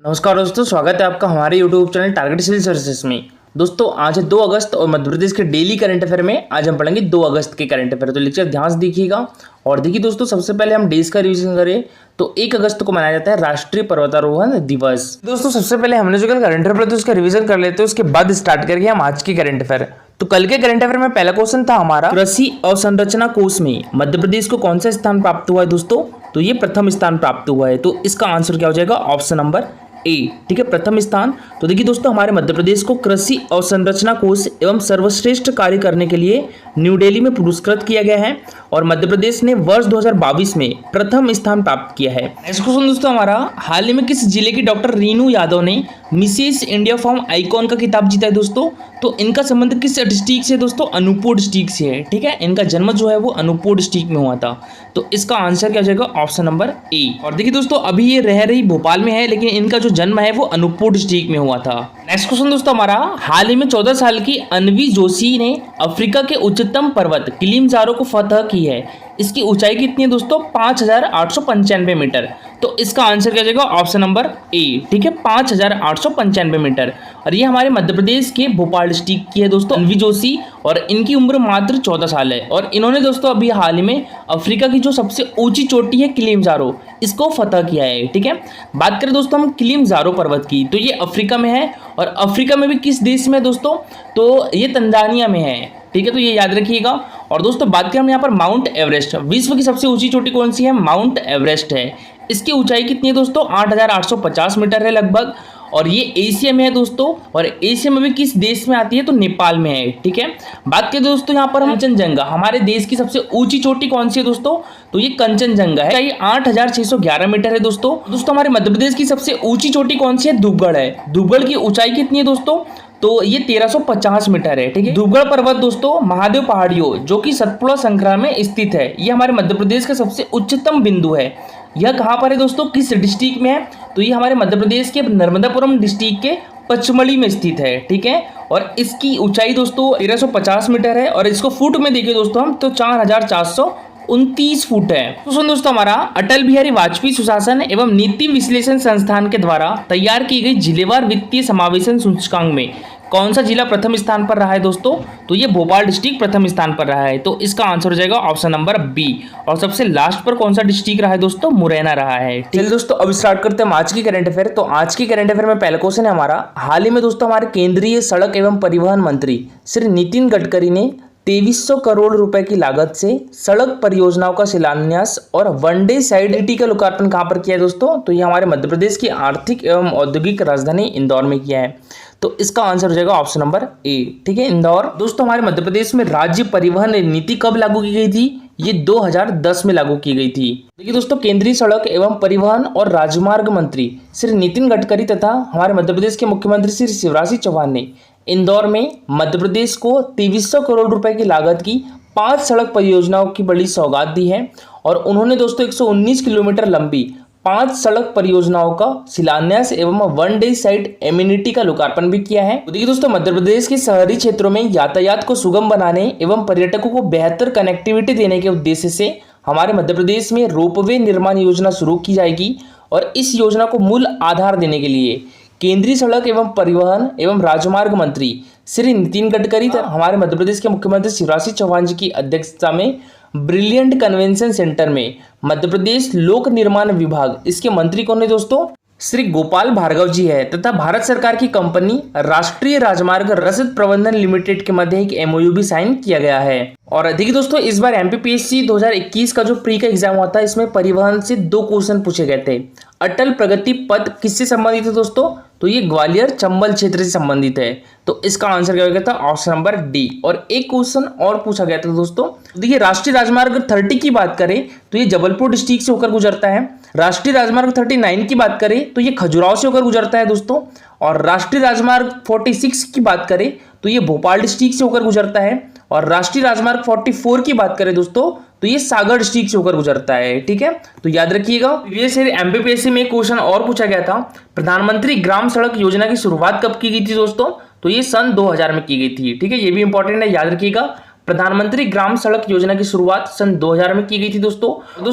नमस्कार दोस्तों, स्वागत है आपका हमारे YouTube channel target civil services में। दोस्तों आज है 2 अगस्त और मध्य प्रदेश के डेली करंट अफेयर में आज हम पढ़ेंगे 2 अगस्त के करंट अफेयर। तो लेक्चर ध्यान से देखिएगा। और देखिए दोस्तों, सबसे पहले हम डेज का रिवीजन करें तो 1 अगस्त को मनाया जाता है राष्ट्रीय पर्वतारोहण दिवस। दोस्तों सबसे पहले हमने जो कल करंट अफेयर तो उसका रिवीजन कर लेते हैं, उसके बाद स्टार्ट करेंगे हम आज की करंट अफेयर। तो कल के करंट अफेयर में पहला क्वेश्चन था हमारा, कृषि अवसंरचना कोष में मध्य प्रदेश को कौन सा स्थान प्राप्त हुआ है दोस्तों? तो ये प्रथम स्थान प्राप्त हुआ है। तो इसका आंसर क्या हो जाएगा? Option number A. ठीक है, प्रथम स्थान। तो देखिए दोस्तों, हमारे मध्य प्रदेश को कृषि अवसंरचना कोष एवं सर्वश्रेष्ठ कार्य करने के लिए न्यू दिल्ली में पुरस्कृत किया गया है और मध्य प्रदेश ने वर्ष 2022 में प्रथम स्थान प्राप्त किया है। नेक्स्ट क्वेश्चन दोस्तों हमारा, हाल ही में किस जिले की डॉक्टर रीनू यादव ने मिसेस इंडिया फॉर्म आइकॉन का खिताब जीता है दोस्तों? तो इनका संबंध किस डिस्ट्रिक्ट से दोस्तों? अनूपपुर डिस्ट्रिक्ट से है। ठीक है, इनका जन्म जो है वो अनूपपुर डिस्ट्रिक्ट में हुआ था। तो इसका आंसर क्या हो जाएगा? Option number A. और देखिए दोस्तों, अभी ये रह रही भोपाल में है, लेकिन इनका जो जन्म है वो अनूपपुर डिस्ट्रिक्ट में हुआ था। नेक्स्ट क्वेश्चन दोस्तों हमारा, हाल ही में 14 साल की अन्वी जोशी ने अफ्रीका के उच्चतम पर्वत किलिमंजारो को फतह की है। इसकी ऊंचाई कितनी है दोस्तों? 5895 मीटर। तो इसका आंसर क्या जाएगा? Option number A. ठीक है, 5895 मीटर। और ये हमारे मध्य प्रदेश के भोपाल डिस्ट्रिक्ट की है दोस्तों अन्वी जोशी, और इनकी उम्र मात्र 14 साल है। और इन्होंने दोस्तों अभी हाल ही में अफ्रीका की जो सबसे ऊंची चोटी है किलिमंजारो, इसको फतह किया है। ठीक है, बात करें दोस्तों हम किलिमंजारो पर्वत की, तो ये अफ्रीका में है। और अफ्रीका में भी किस देश में है दोस्तों? तो ये तंजानिया में है। ठीक है, तो ये याद रखिएगा। और दोस्तों बात करें हम यहाँ पर माउंट एवरेस्ट, विश्व की सबसे ऊंची चोटी कौन सी है? माउंट एवरेस्ट है। इसकी ऊंचाई कितनी है दोस्तों? 8850 मीटर है लगभग। और ये एशिया में है दोस्तों, और एशिया में भी किस देश में आती है? तो नेपाल में है। ठीक है, बात करें दोस्तों यहाँ पर कंचनजंगा, हमारे देश की सबसे ऊंची चोटी कौन सी है दोस्तों? तो ये कंचनजंगा है। ये 8611 मीटर है दोस्तों। हमारे मध्य प्रदेश की सबसे ऊंची चोटी कौन सी है? धूपगढ़ है। धूपगढ़ की ऊंचाई कितनी है दोस्तों? तो ये 1350 मीटर है। ठीक है, धूपगढ़ पर्वत दोस्तों महादेव पहाड़ियों जो कि सतपुड़ा संक्रांत में स्थित है, ये हमारे मध्य प्रदेश का सबसे उच्चतम बिंदु है। यह कहाँ पर है दोस्तों? किस डिस्ट्रिक्ट में है? तो ये हमारे मध्य प्रदेश के नर्मदापुरम डिस्ट्रिक्ट के पचमढ़ी में स्थित है। ठीक है, और इसकी ऊंचाई दोस्तों 1350 मीटर है। और इसको फुट में देखें दोस्तों हम, तो 4429 फुट है। तो सुन दोस्तों हमारा, अटल बिहारी वाजपेयी सुशासन एवं नीति विश्लेषण संस्थान के द्वारा तैयार की गई जिलेवार वित्तीय समावेशन सूचकांक में कौन सा जिला प्रथम स्थान पर रहा है दोस्तों? तो ये भोपाल डिस्ट्रिक्ट प्रथम स्थान पर रहा है। तो इसका आंसर हो जाएगा ऑप्शन नंबर बी। और सबसे लास्ट पर कौन सा डिस्ट्रिक्ट रहा है दोस्तों? मुरैना रहा है। चलिए दोस्तों, अब स्टार्ट करते हैं आज की करंट अफेयर। तो आज की करंट अफेयर में पहला क्वेश्चन है हमारा, हाल ही में दोस्तों हमारे केंद्रीय सड़क एवं परिवहन मंत्री श्री नितिन गडकरी ने 2300 करोड़ रुपए की लागत से सड़क परियोजनाओं का शिलान्यास और वनडे साइड सिटी का लोकार्पण कहां पर किया है दोस्तों? तो ये हमारे मध्य प्रदेश की आर्थिक एवं औद्योगिक राजधानी इंदौर में किया है। तो इसका आंसर हो जाएगा ऑप्शन नंबर ए। ठीक है, इंदौर। दोस्तों हमारे मध्य प्रदेश में राज्य परिवहन नीति कब लागू की गई थी? ये 2010 में लागू की गई थी। देखिए दोस्तों, केंद्रीय सड़क एवं परिवहन और राजमार्ग मंत्री श्री नितिन गडकरी तथा हमारे मध्य प्रदेश के मुख्यमंत्री श्री शिवराज सिंह चौहान ने इंदौर में मध्य प्रदेश को 2300 करोड़ रुपए की लागत की 5 सड़क परियोजनाओं की बड़ी सौगात दी है। और उन्होंने दोस्तों 119 किलोमीटर लंबी 5 सड़क परियोजनाओं का शिलान्यास एवं वन डे साइड एमिनिटी का लोकार्पण भी किया है। देखिए दोस्तों, मध्य प्रदेश के शहरी क्षेत्रों में यातायात को सुगम बनाने एवं पर्यटकों को बेहतर कनेक्टिविटी देने के उद्देश्य से हमारे मध्य प्रदेश में रोपवे निर्माण योजना शुरू की जाएगी। और इस योजना को मूल आधार देने के लिए केंद्रीय सड़क एवं परिवहन एवं राजमार्ग मंत्री श्री नितिन गडकरी हमारे मध्य प्रदेश के मुख्यमंत्री शिवराज सिंह चौहान जी की अध्यक्षता में ब्रिलियंट कन्वेंशन सेंटर में मध्य प्रदेश लोक निर्माण विभाग, इसके मंत्री कौन है दोस्तों? श्री गोपाल भार्गव जी है। तथा भारत सरकार की कंपनी राष्ट्रीय राजमार्ग रसद प्रबंधन लिमिटेड के मध्य एक एमओयू भी साइन किया गया है। और देखिए दोस्तों, इस बार एमपीपीएससी 2021 का जो प्री का एग्जाम हुआ था, इसमें परिवहन से 2 क्वेश्चन पूछे गए थे। अटल प्रगति पथ किससे संबंधित है दोस्तों? तो ये ग्वालियर चंबल क्षेत्र से संबंधित है। तो इसका आंसर क्या हो गया था? Option number D. और एक क्वेश्चन और पूछा गया था दोस्तों, देखिए राष्ट्रीय राजमार्ग 30 की बात करें तो ये जबलपुर डिस्ट्रिक्ट से होकर गुजरता है। राष्ट्रीय राजमार्ग 39 की बात करें तो ये खजुराहो से होकर गुजरता है दोस्तों। और राष्ट्रीय राजमार्ग 46 की बात करें तो ये भोपाल डिस्ट्रिक्ट से होकर गुजरता है। और राष्ट्रीय राजमार्ग 44 की बात करें दोस्तों तो ये सागर डिस्ट्रिक्ट से होकर गुजरता है। ठीक है, तो याद रखिएगा। एमपीपीएससी में क्वेश्चन और पूछा गया था, प्रधानमंत्री ग्राम सड़क योजना की शुरुआत कब की गई थी दोस्तों? तो ये सन 2000 में की गई थी। ठीक है, ये भी इंपॉर्टेंट है, याद रखिएगा। प्रधानमंत्री ग्राम सड़क योजना की शुरुआत सन 2000 में की गई थी दोस्तों।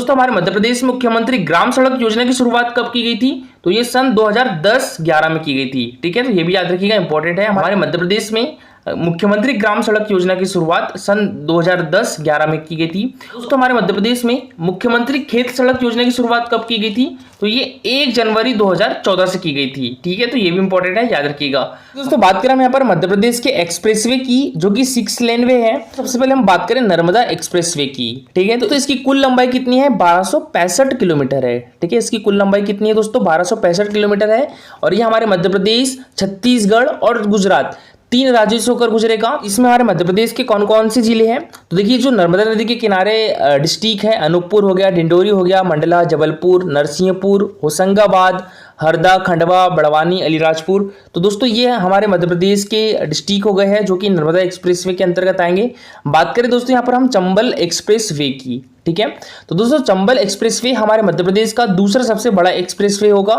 हमारे मध्य प्रदेश में मुख्यमंत्री ग्राम सड़क योजना की शुरुआत कब की गई थी? तो तो ये सन 2010-11 में की गई थी। ठीक है, तो ये भी याद रखिएगा, इंपॉर्टेंट है। हमारे मध्य प्रदेश में मुख्यमंत्री ग्राम सड़क योजना की शुरुआत सन 2010-11 में की गई थी। दोस्तों हमारे मध्य प्रदेश में मुख्यमंत्री खेत सड़क योजना की शुरुआत कब की गई थी? तो ये 1 जनवरी 2014 से की गई थी। ठीक है, तो ये भी इंपॉर्टेंट है, याद रखिएगा। दोस्तों बात करें हम यहाँ पर मध्य प्रदेश के एक्सप्रेसवे की, जो कि 6 लेन वे है। सबसे पहले हम बात करें नर्मदा एक्सप्रेसवे की। ठीक है, तो इसकी कुल लंबाई कितनी है? 1265 किलोमीटर है। ठीक है, इसकी कुल लंबाई कितनी है दोस्तों? 1265 किलोमीटर है। और ये हमारे मध्य प्रदेश, छत्तीसगढ़ और गुजरात 3 राज्यों से होकर गुजरेगा। इसमें हमारे मध्य प्रदेश के कौन कौन से जिले हैं? तो देखिए, जो नर्मदा नदी के किनारे डिस्ट्रिक्ट है, अनूपपुर हो गया, डिंडोरी हो गया, मंडला, जबलपुर, नरसिंहपुर, होशंगाबाद, हरदा, खंडवा, बड़वानी, अलीराजपुर। तो दोस्तों ये हमारे मध्य प्रदेश के डिस्ट्रिक्ट हो गए हैं जो कि नर्मदा एक्सप्रेसवे के अंतर्गत आएंगे। बात करें दोस्तों यहाँ पर हम चंबल एक्सप्रेसवे की। ठीक है, तो दोस्तों चंबल एक्सप्रेसवे हमारे मध्य प्रदेश का दूसरा सबसे बड़ा एक्सप्रेसवे होगा।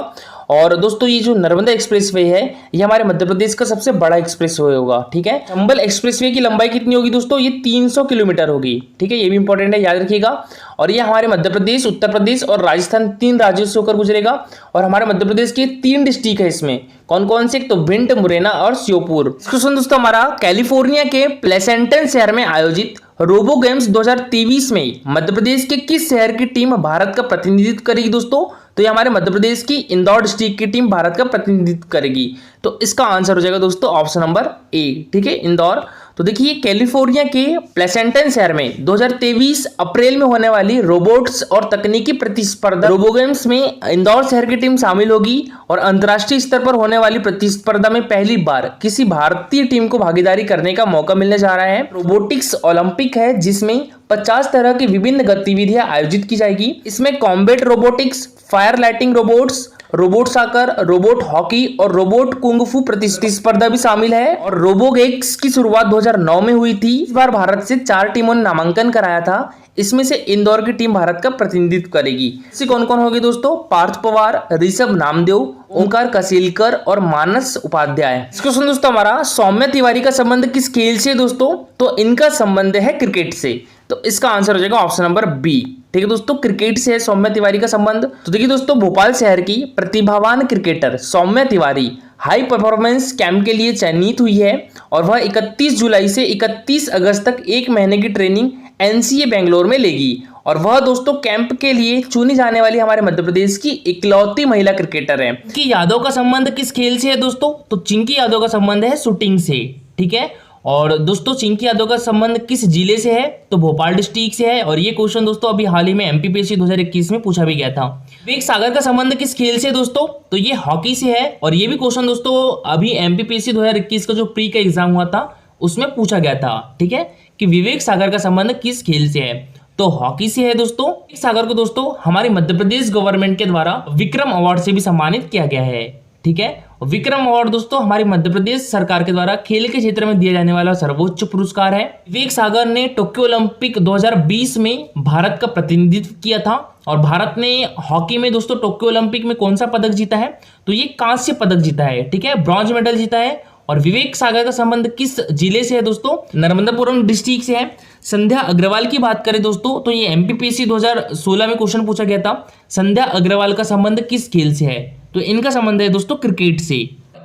और दोस्तों ये जो नर्मदा एक्सप्रेसवे है, ये हमारे मध्य प्रदेश का सबसे बड़ा एक्सप्रेसवे होगा। ठीक है, चंबल एक्सप्रेसवे की लंबाई कितनी होगी दोस्तों? ये 300 किलोमीटर होगी। ठीक है, ये भी इंपॉर्टेंट है, याद रखिएगा। और ये हमारे मध्य प्रदेश, उत्तर प्रदेश और राजस्थान 3 राज्यों से होकर गुजरेगा। और हमारे मध्य प्रदेश के 3 डिस्ट्रिक्ट है इसमें। कौन कौन से? तो भिंड, मुरैना और श्योपुर। क्वेश्चन दोस्तों हमारा, कैलिफोर्निया के प्लेसेंटन शहर में आयोजित रोबो गेम्स 2023 में मध्य प्रदेश के किस शहर की टीम भारत का प्रतिनिधित्व करेगी दोस्तों? तो ये हमारे मध्य प्रदेश की इंदौर डिस्ट्रिक्ट की टीम भारत का प्रतिनिधित्व करेगी। तो इसका आंसर हो जाएगा दोस्तों ऑप्शन नंबर ए। ठीक है, इंदौर। तो देखिए, कैलिफोर्निया के प्लेसेंटन शहर में 2023 अप्रैल में होने वाली रोबोट्स और तकनीकी प्रतिस्पर्धा रोबो गेम्स में इंदौर शहर की टीम शामिल होगी। और अंतर्राष्ट्रीय स्तर पर होने वाली प्रतिस्पर्धा में पहली बार किसी भारतीय टीम को भागीदारी करने का मौका मिलने जा रहा है। रोबोटिक्स ओलंपिक है, जिसमें 50 तरह की विभिन्न गतिविधियां आयोजित की जाएगी। इसमें combat robotics, fire lighting robots, robot साकर, रोबोट हॉकी और रोबोट कुंग-फू प्रतिस्पर्धा भी शामिल है। और रोबोगेक्स की शुरुआत 2009 में हुई थी। इस बार भारत से 4 टीमों ने नामांकन कराया था। इसमें से इंदौर की टीम भारत का प्रतिनिधित्व करेगी। इससे कौन कौन होगी दोस्तों? पार्थ पवार, ऋषभ नामदेव, ओंकार कसेलकर और मानस उपाध्याय। क्वेश्चन दोस्तों हमारा, सौम्य तिवारी का संबंध किस खेल से दोस्तों? तो इनका संबंध है क्रिकेट से। तो इसका आंसर हो जाएगा ऑप्शन नंबर बी। ठीक है दोस्तों, क्रिकेट से है सौम्य तिवारी का संबंध। तो देखिए दोस्तों, भोपाल शहर की प्रतिभावान क्रिकेटर सौम्य तिवारी हाई परफॉर्मेंस कैंप के लिए चयनित हुई है। और वह 31 जुलाई से 31 अगस्त तक 1 महीने की ट्रेनिंग एनसीए बेंगलोर में लेगी। और वह दोस्तों कैंप के लिए चुनी जाने वाली हमारे मध्य प्रदेश की इकलौती महिला क्रिकेटर है। चिंकी यादव का संबंध किस खेल से है दोस्तों? तो चिंकी यादव का संबंध है शूटिंग से। ठीक है, और दोस्तों चिंकी यादव का संबंध किस जिले से है? तो भोपाल डिस्ट्रिक्ट से है। और ये क्वेश्चन दोस्तों अभी हाल ही में एमपीपीएससी 2021 में पूछा भी गया था। विवेक सागर का संबंध किस खेल से दोस्तों? तो ये हॉकी से है। और ये भी क्वेश्चन दोस्तों अभी एमपीपीएससी 2021 का जो प्री का एग्जाम हुआ था उसमें पूछा गया था। ठीक है, कि विवेक सागर का संबंध किस खेल से है? तो हॉकी से है दोस्तों। विवेक सागर को दोस्तों हमारे मध्य प्रदेश गवर्नमेंट के द्वारा विक्रम अवार्ड से भी सम्मानित किया गया है। ठीक है, विक्रम अवार्ड दोस्तों हमारी मध्य प्रदेश सरकार के द्वारा खेल के क्षेत्र में दिया जाने वाला सर्वोच्च पुरस्कार है। विवेक सागर ने टोक्यो ओलंपिक 2020 में भारत का प्रतिनिधित्व किया था। और भारत ने हॉकी में दोस्तों टोक्यो ओलंपिक में कौन सा पदक जीता है? तो ये कांस्य पदक जीता है। ठीक है, ब्रॉन्ज मेडल जीता है। और विवेक सागर का संबंध किस जिले से है दोस्तों? नर्मदापुरम डिस्ट्रिक्ट से है। संध्या अग्रवाल की बात करें दोस्तों, तो ये एमपीपीएससी 2016 में क्वेश्चन पूछा गया था। संध्या अग्रवाल का संबंध किस खेल से है? तो इनका संबंध है दोस्तों क्रिकेट से।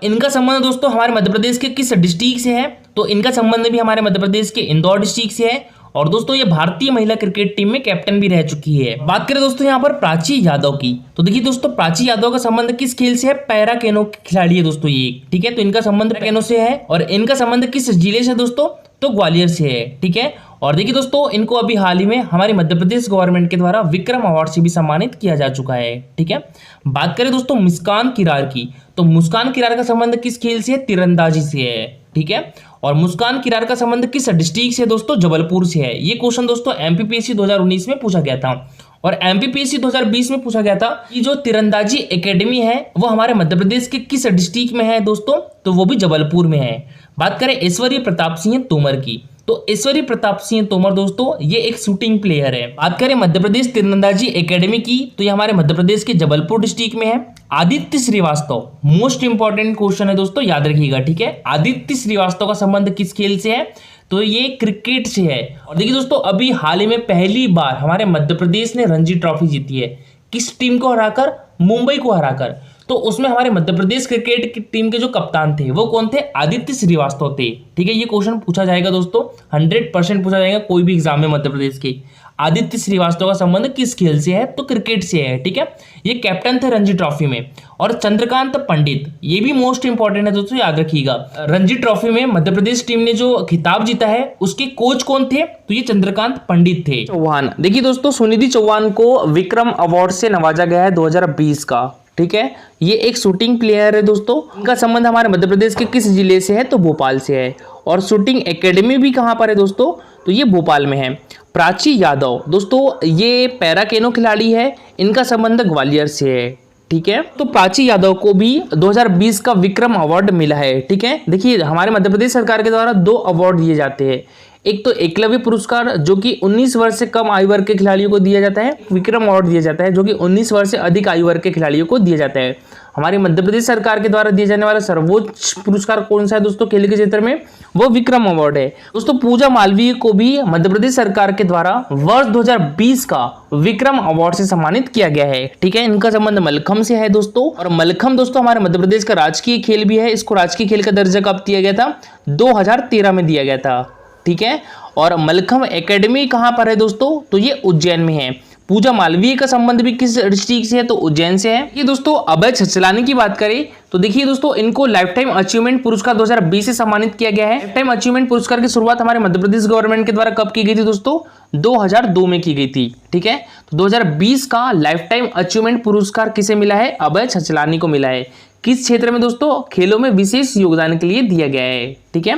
इनका संबंध दोस्तों हमारे मध्य प्रदेश के किस डिस्ट्रिक्ट से है? तो इनका संबंध भी हमारे मध्य प्रदेश के इंदौर डिस्ट्रिक्ट से है। और दोस्तों ये भारतीय महिला क्रिकेट टीम में कैप्टन भी रह चुकी है। बात करें दोस्तों यहाँ पर प्राची यादव की, तो देखिए दोस्तों प्राची यादव का संबंध किस खेल से है? पैरा कैनो खिलाड़ी है दोस्तों ये। ठीक है, तो इनका संबंध कैनो से है। और इनका संबंध किस जिले से दोस्तों? तो ग्वालियर से है। ठीक है, और देखिए दोस्तों इनको अभी हाल ही में हमारे मध्य प्रदेश गवर्नमेंट के द्वारा विक्रम अवार्ड से भी सम्मानित किया जा चुका है। ठीक है, बात करें दोस्तों मुस्कान किरार की, तो मुस्कान किरार का संबंध किस खेल से है? तीरंदाजी से है। ठीक है, और मुस्कान किरार का संबंध किस डिस्ट्रिक्ट से दोस्तों? जबलपुर से है। ये क्वेश्चन दोस्तों एमपीपीएससी 2019 में पूछा गया था। और एमपीपीएससी 2020 में पूछा गया था कि जो तीरंदाजी एकेडमी है वो हमारे मध्य प्रदेश के किस डिस्ट्रिक्ट में है दोस्तों? तो वो भी जबलपुर में है। बात करें ऐश्वर्य प्रताप सिंह तोमर की, तो ऐश्वर्य प्रताप सिंह तोमर दोस्तों ये एक शूटिंग प्लेयर है। बात करें मध्य प्रदेश तीरंदाजी एकेडमी की, तो ये हमारे मध्य प्रदेश के जबलपुर डिस्ट्रिक्ट में है। Aditya Shrivastava, most important question है दोस्तों, याद रखिएगा। ठीक है, आदित्य श्रीवास्तव का संबंध किस खेल से है? तो ये क्रिकेट से है। और देखिए दोस्तों अभी हाल ही में पहली बार हमारे मध्य प्रदेश ने रणजी ट्रॉफी जीती है। किस टीम को हराकर? मुंबई को हराकर। तो उसमें हमारे मध्य प्रदेश क्रिकेट की टीम के जो कप्तान थे वो कौन थे? आदित्य श्रीवास्तव थे। ठीक है, ये क्वेश्चन पूछा जाएगा दोस्तों, 100% पूछा जाएगा कोई भी एग्जाम में मध्य प्रदेश के। आदित्य श्रीवास्तव का संबंध किस खेल से है? तो क्रिकेट से है। ठीक है, ये कैप्टन थे रणजी ट्रॉफी में। और चंद्रकांत पंडित, ये भी मोस्ट इंपॉर्टेंट है दोस्तों, याद रखिएगा। रणजी ट्रॉफी में मध्य प्रदेश टीम ने जो खिताब जीता है उसके कोच कौन थे? तो ये चंद्रकांत पंडित थे। चौहान, देखिए दोस्तों, सुनिधि चौहान को विक्रम अवार्ड से नवाजा गया है 2020 का। ठीक है, ये एक शूटिंग प्लेयर है दोस्तों। इनका संबंध हमारे मध्य प्रदेश के किस जिले से है? तो भोपाल से है। और शूटिंग एकेडमी भी कहां पर है दोस्तों? तो ये भोपाल में है। प्राची यादव, दोस्तों ये पैरा केनो खिलाड़ी है, इनका संबंध ग्वालियर से है। ठीक है, तो प्राची यादव को भी 2020 का विक्रम अवार्ड मिला है। ठीक है, देखिए हमारे मध्य प्रदेश सरकार के द्वारा 2 अवार्ड दिए जाते हैं। एक तो एकलव्य पुरस्कार जो कि 19 वर्ष से कम आयु वर्ग के खिलाड़ियों को दिया जाता है। विक्रम अवार्ड दिया जाता है जो कि 19 वर्ष से अधिक आयु वर्ग के खिलाड़ियों को दिया जाता है। हमारी मध्य प्रदेश सरकार के द्वारा दिए जाने वाला सर्वोच्च पुरस्कार कौन सा है दोस्तों खेल के क्षेत्र में? वो विक्रम अवार्ड है। दोस्तों पूजा मालवीय को भी मध्य प्रदेश सरकार के द्वारा वर्ष 2020 का विक्रम अवार्ड से सम्मानित किया गया है। ठीक है, इनका संबंध मलखम से है दोस्तों। और मलखम दोस्तों हमारे मध्य प्रदेश का राजकीय खेल भी है। इसको राजकीय खेल का दर्जा कब दिया गया था? 2013 में दिया गया था। ठीक है, और मलखम एकेडमी कहां पर है दोस्तों? तो ये उज्जैन में है। पूजा मालवीय का संबंध भी किस डिस्ट्रिक्ट से है? तो उज्जैन से है। ये दोस्तों अभय छचलानी की बात करें तो देखिए दोस्तों, इनको लाइफ टाइम अचीवमेंट पुरस्कार 2020 से सम्मानित किया गया है। लाइफ टाइम अचीवमेंट पुरस्कार की शुरुआत हमारे मध्य प्रदेश गवर्नमेंट के द्वारा कब की गई थी दोस्तों? 2002 में की गई थी। ठीक है, तो 2020 का लाइफ टाइम अचीवमेंट पुरस्कार किसे मिला है? अभय छचलानी को मिला है। किस क्षेत्र में दोस्तों? खेलों में विशेष योगदान के लिए दिया गया है। ठीक है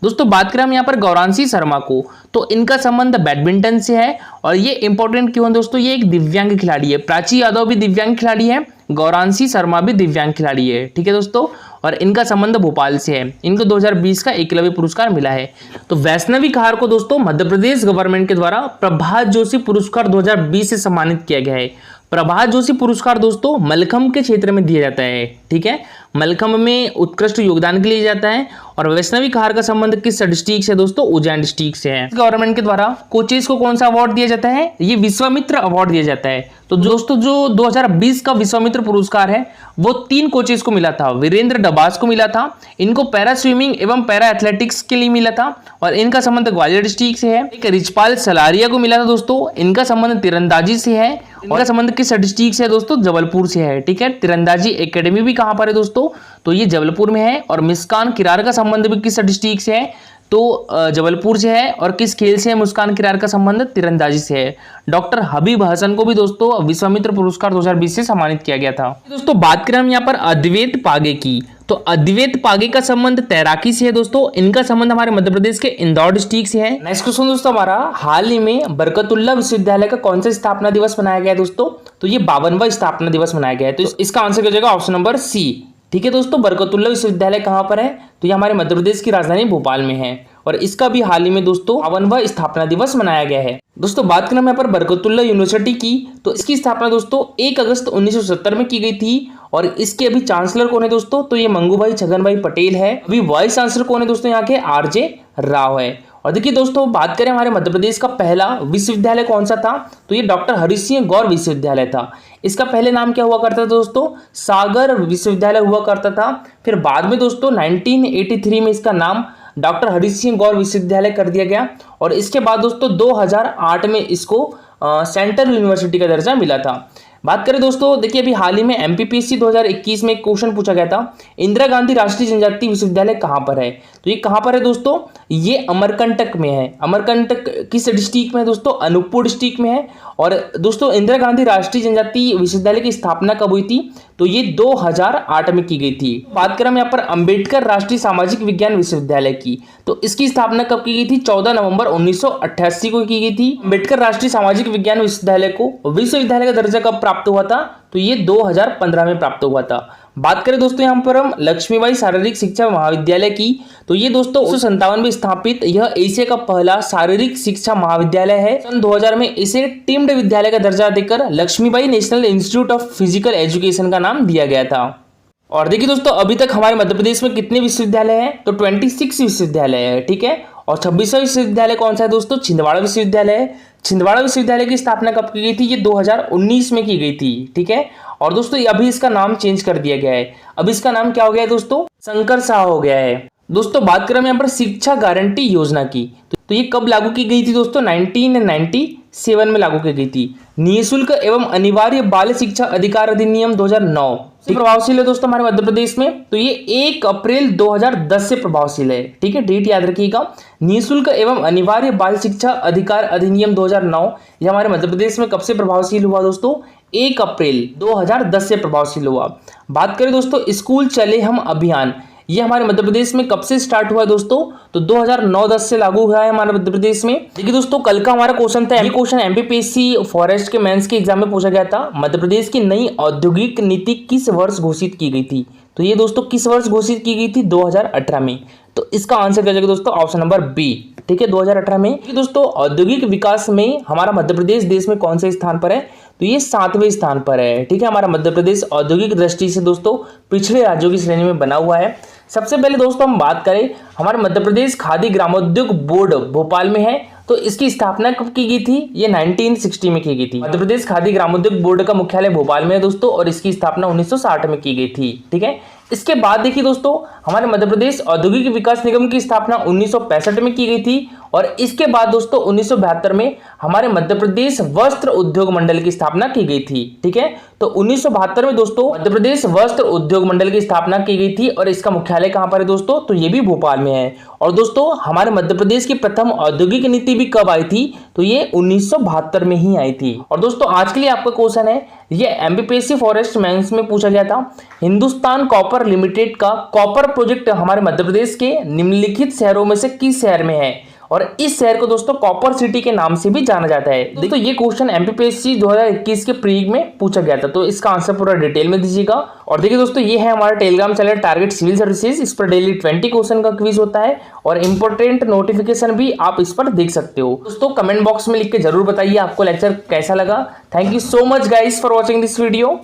दोस्तों, बात करें हम यहाँ पर गौरांशी शर्मा को, तो इनका संबंध बैडमिंटन से है। और ये इंपॉर्टेंट क्यों है दोस्तों? ये एक दिव्यांग खिलाड़ी है। प्राची यादव भी दिव्यांग खिलाड़ी है, गौरांशी शर्मा भी दिव्यांग खिलाड़ी है। ठीक है दोस्तों, और इनका संबंध भोपाल से है। इनको 2020 का एकलव्य पुरस्कार मिला है। तो वैष्णवी कहार को दोस्तों मध्य प्रदेश गवर्नमेंट के द्वारा प्रभात जोशी पुरस्कार 2020 से सम्मानित किया गया है। प्रभात जोशी पुरस्कार दोस्तों मलखम के क्षेत्र में दिया जाता है। ठीक है, मलखम में उत्कृष्ट योगदान के लिए जाता है। और वैष्णवी कहार का संबंध किस डिस्ट्रिक्ट से दोस्तों? उज्जैन डिस्ट्रिक्ट से है। गवर्नमेंट के द्वारा कोचेस को कौन सा अवार्ड दिया जाता है? ये विश्वामित्र अवार्ड दिया जाता है। तो दोस्तों जो 2020 का विश्वामित्र पुरस्कार है वो 3 कोचेस को मिला था। वीरेंद्र डबास को मिला था, इनको पैरा स्विमिंग एवं पैरा एथलेटिक्स के लिए मिला था और इनका संबंध ग्वालियर डिस्ट्रिक्ट से है। एक रिचपाल सलारिया को मिला था दोस्तों, इनका संबंध तीरंदाजी से है। इनका संबंध किस डिस्ट्रिक्ट से है दोस्तों? जबलपुर से है। ठीक है, तीरंदाजी एकेडमी भी कहां पर है दोस्तों? तो ये जबलपुर में है। और मुस्कान किरार का संबंध भी किस डिस्ट्रिक्ट से है? तो जबलपुर से है। और किस खेल से है मुस्कान किरार का संबंध? तीरंदाजी से है। डॉक्टर हबीब हसन को भी दोस्तों विश्वामित्र पुरस्कार 2020 से सम्मानित किया गया था। दोस्तों बात करें हम यहाँ पर अद्वैत पागे की, तो अद्वैत पागे का संबंध तैराकी से है दोस्तों। इनका संबंध हमारे मध्य प्रदेश के इंदौर डिस्ट्रिक्ट से है। नेक्स्ट क्वेश्चन दोस्तों हमारा, हाल ही में बरकतुल्लाह विश्वविद्यालय का कौन सा स्थापना दिवस मनाया गया है दोस्तों? तो ये 52वां स्थापना दिवस मनाया गया है। तो इसका आंसर हो जाएगा ऑप्शन नंबर सी। ठीक है दोस्तों, बरकतुल्लाह विश्वविद्यालय कहां पर है? तो ये हमारे मध्य प्रदेश की राजधानी भोपाल में है। और इसका भी हाल ही में दोस्तों 52वां स्थापना दिवस मनाया गया है। दोस्तों बात करें यहाँ पर बरकतुल्लाह यूनिवर्सिटी की, तो इसकी स्थापना दोस्तों 1 अगस्त 1970 में की गई थी। और इसके अभी चांसलर कौन है दोस्तों? तो ये मंगूभाई छगन भाई पटेल है। अभी वाइस चांसलर कौन है दोस्तों? यहाँ के आरजे राव है। और देखिए दोस्तों बात करें हमारे मध्य प्रदेश का पहला विश्वविद्यालय कौन सा था? तो ये डॉक्टर हरि सिंह गौर विश्वविद्यालय था। इसका पहले नाम क्या हुआ करता था दोस्तों? सागर विश्वविद्यालय हुआ करता था। फिर बाद में दोस्तों 1983 में इसका नाम डॉक्टर हरि सिंह गौर विश्वविद्यालय कर दिया गया। और इसके बाद दोस्तों 2008 में इसको सेंट्रल यूनिवर्सिटी का दर्जा मिला था। बात करें दोस्तों, देखिए अभी हाल ही में एमपीपीएससी 2021 में एक क्वेश्चन पूछा गया था, इंदिरा गांधी राष्ट्रीय जनजातीय विश्वविद्यालय कहां पर है? तो ये कहां पर है दोस्तों? ये अमरकंटक में है। अमरकंटक किस डिस्ट्रिक्ट में है दोस्तों? अनूपपुर डिस्ट्रिक्ट में है। और दोस्तों इंदिरा गांधी राष्ट्रीय जनजातीय विश्वविद्यालय की स्थापना कब हुई थी? तो ये 2008 में की गई थी। बात करें हम यहाँ पर अंबेडकर राष्ट्रीय सामाजिक विज्ञान विश्वविद्यालय की, तो इसकी स्थापना कब की गई थी? 14 नवंबर 1988 को की गई थी। अंबेडकर राष्ट्रीय सामाजिक विज्ञान विश्वविद्यालय को विश्वविद्यालय का दर्जा कब प्राप्त हुआ था? तो ये 2015 में प्राप्त हुआ था। बात करें दोस्तों यहाँ पर हम लक्ष्मीबाई शारीरिक शिक्षा महाविद्यालय की, तो ये दोस्तों 1957 में स्थापित यह एशिया का पहला शारीरिक शिक्षा महाविद्यालय है। सन 2000 में इसे टीम्ड विद्यालय का दर्जा देकर Lakshmibai national institute of physical education का नाम दिया गया था। और देखिए दोस्तों अभी तक हमारे मध्य प्रदेश में कितने विश्वविद्यालय हैं? तो 26 विश्वविद्यालय है। ठीक है, और 26वां विश्वविद्यालय कौन सा है दोस्तों? छिंदवाड़ा विश्वविद्यालय है। छिंदवाड़ा विश्वविद्यालय की स्थापना कब की गई थी? ये 2019 में की गई थी। ठीक है, और दोस्तों अभी इसका नाम चेंज कर दिया गया है। अब इसका नाम क्या हो गया है दोस्तों, शंकर शाह हो गया है। दोस्तों बात करें यहाँ पर शिक्षा गारंटी योजना की, तो ये कब लागू की गई थी दोस्तों, 1997 में लागू की गई थी। निःशुल्क एवं अनिवार्य बाल शिक्षा अधिकार अधिनियम 2009 से प्रभावशील है दोस्तों हमारे मध्य प्रदेश में। तो ये 1 अप्रैल 2010 से प्रभावशील है। ठीक है, डेट याद रखिएगा। निःशुल्क एवं अनिवार्य बाल शिक्षा अधिकार अधिनियम 2009 ये हमारे मध्य प्रदेश में कब से प्रभावशील हुआ दोस्तों, 1 अप्रैल 2010 से प्रभावशील हुआ। बात करें दोस्तों स्कूल चले हम अभियान, ये हमारे मध्य प्रदेश में कब से स्टार्ट हुआ है दोस्तों, तो 2009-10 से लागू हुआ है हमारे मध्य प्रदेश में। देखिए दोस्तों कल का हमारा क्वेश्चन था, ये क्वेश्चन एमपीपीएससी फॉरेस्ट के मेंस के एग्जाम में पूछा गया था। मध्य प्रदेश की नई औद्योगिक नीति किस वर्ष घोषित की गई थी, तो ये दोस्तों किस वर्ष घोषित की गई थी, 2018 में। तो इसका आंसर क्या जाएगा दोस्तों, ऑप्शन नंबर बी। ठीक है, 2018 में। दोस्तों औद्योगिक विकास में हमारा मध्य प्रदेश देश में कौन से स्थान पर है, तो ये 7वें स्थान पर है। ठीक है, हमारा मध्य प्रदेश औद्योगिक दृष्टि से दोस्तों पिछड़े राज्यों की श्रेणी में बना हुआ है। सबसे पहले दोस्तों हम बात करें, हमारे मध्य प्रदेश खादी ग्रामोद्योग बोर्ड भोपाल में है। तो इसकी स्थापना कब की गई थी, ये 1960 में की गई थी। मध्य प्रदेश खादी ग्रामोद्योग बोर्ड का मुख्यालय भोपाल में है दोस्तों, और इसकी स्थापना 1960 में की गई थी। ठीक है, इसके बाद देखिए दोस्तों हमारे मध्य प्रदेश औद्योगिक विकास निगम की स्थापना 1965 में की गई थी, और इसके बाद दोस्तों 1972 में हमारे मध्य प्रदेश वस्त्र उद्योग मंडल की स्थापना की गई थी। ठीक है, तो 1972 में दोस्तों मध्य प्रदेश वस्त्र उद्योग मंडल की स्थापना की गई थी, और इसका मुख्यालय कहां पर है दोस्तों, तो ये भी भोपाल में है। और दोस्तों हमारे मध्य प्रदेश की प्रथम औद्योगिक नीति भी कब आई थी, तो ये 1972 में ही आई थी। और दोस्तों आज के लिए आपका क्वेश्चन है, ये एमपीपीएससी फॉरेस्ट मेंस में पूछा गया था, हिंदुस्तान कॉपर लिमिटेड का कॉपर प्रोजेक्ट हमारे मध्य प्रदेश के निम्नलिखित शहरों में से किस शहर में है, और इस शहर को दोस्तों कॉपर सिटी के नाम से भी जाना जाता है। दोस्तों ये क्वेश्चन एमपीपीएससी 2021 के प्री में पूछा गया था, तो इसका आंसर पूरा डिटेल में दीजिएगा। और देखिए दोस्तों ये है हमारा telegram channel target civil services, इस पर डेली 20 क्वेश्चन का क्विज होता है, और इंपॉर्टेंट नोटिफिकेशन भी आप इस पर देख सकते हो। दोस्तों कमेंट बॉक्स में लिख के जरूर बताइए आपको लेक्चर कैसा लगा। Thank you so much guys for watching this video.